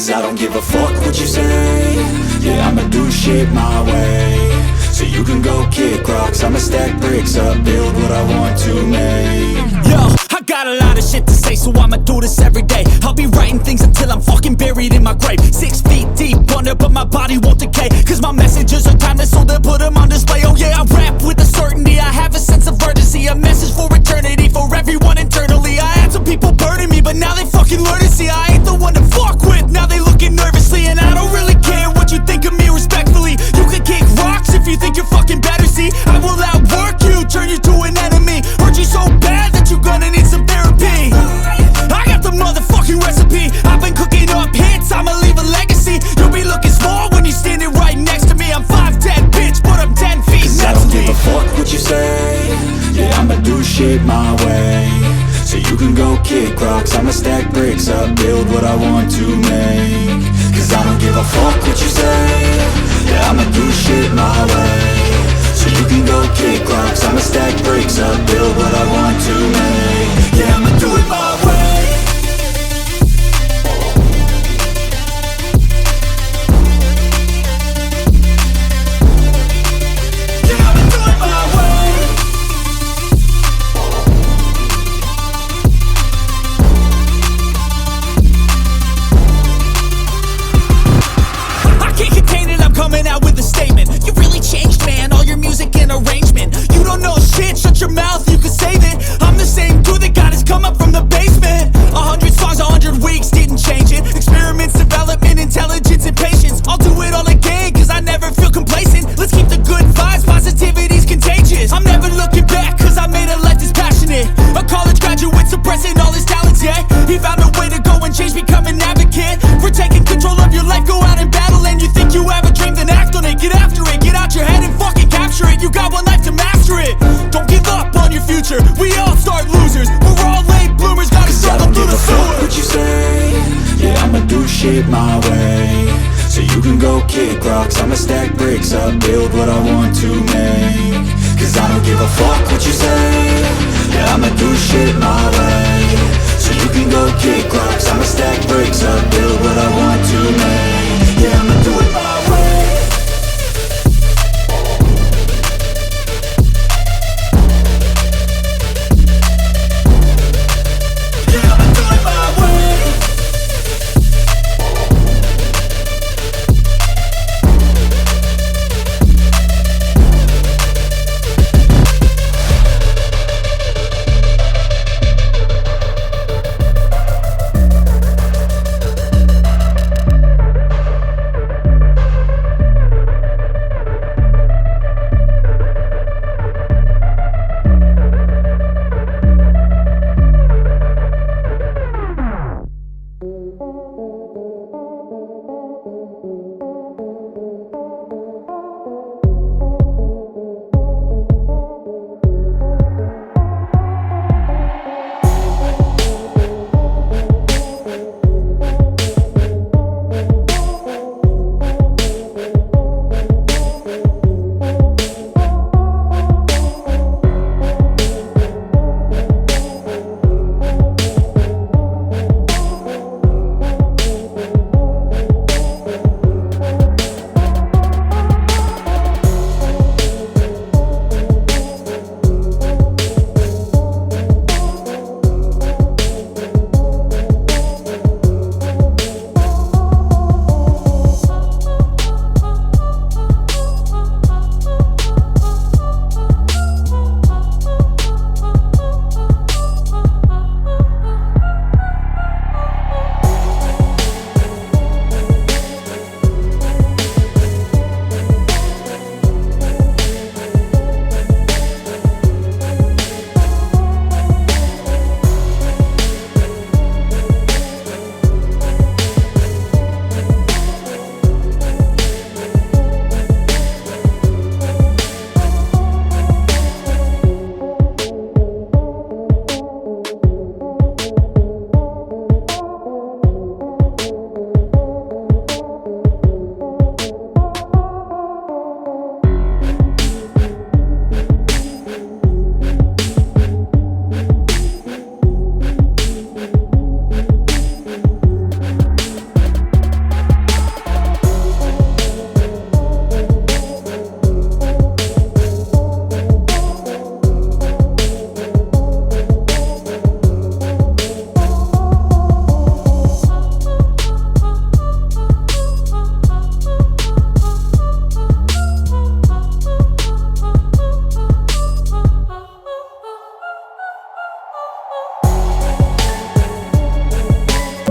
Cause I don't give a fuck what you say. Yeah, I'ma do shit my way. So you can go kick rocks, I'ma stack bricks up, build what I want to make. Yo, I got a lot of shit to say, so I'ma do this every day. I'll be writing things until I'm fucking buried in my grave. 6 feet deep under, but my body won't decay. Cause my messages are timeless, so they'll put them on display. Oh yeah, I rap with a certainty, I have a sense of urgency. A message for eternity, for everyone internally. I had some people burning me, but now they fucking learn to see I ain't the one to fuck with, now they looking nervously. And I don't really care what you think of me, respectfully. You can kick rocks if you think you're fucking better, see. I will outwork you, turn you to an enemy. Hurt you so bad that you're gonna need some therapy. I got the motherfucking recipe, I've been cooking up hits, I'ma leave a legacy. You'll be looking small when you're standing right next to me. I'm 5'10", bitch, but I'm 10 feet. Cause I don't give a fuck what you say. Yeah, I'ma do shit my way. So you can go kick rocks, I'ma stack bricks up, build what I want to make. Cause I don't give a fuck what you say. Yeah, I'ma do shit my way. So you can go kick rocks, I'ma stack bricks up, build what I want to make. Yeah, I'ma do it my way. Coming out with a statement. You really changed, man, all your music and arrangement. You don't know shit, shut your mouth, you can save it. I'm the same dude that got his come up from the basement. 100 songs, 100 weeks, didn't change it. Experiments, development, intelligence, and patience. I'll do it all again, cause I never feel complacent. Let's keep the good vibes, positivity's contagious. I'm never looking back, cause I made a life that's passionate. A college graduate suppressing all his talents, yeah. He found a way to go and change, become an advocate. For taking control of your life, go out and battle. And you think you have a dream, then act on it. Get after it, get out your head and fucking capture it. You got one life to master it. Don't give up on your future, we all start losers. We're all late bloomers, gotta struggle through the sewer. Fuck what you say. Yeah, I'ma do shit my way. So you can go kick rocks, I'ma stack bricks up, build what I want to make. Cause I don't give a fuck what you say. Yeah, I'ma do shit my way. So you can go kick rocks, I'ma stack bricks up, build what I want to make. Yeah, I'ma do it my way.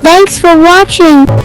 Thanks for watching.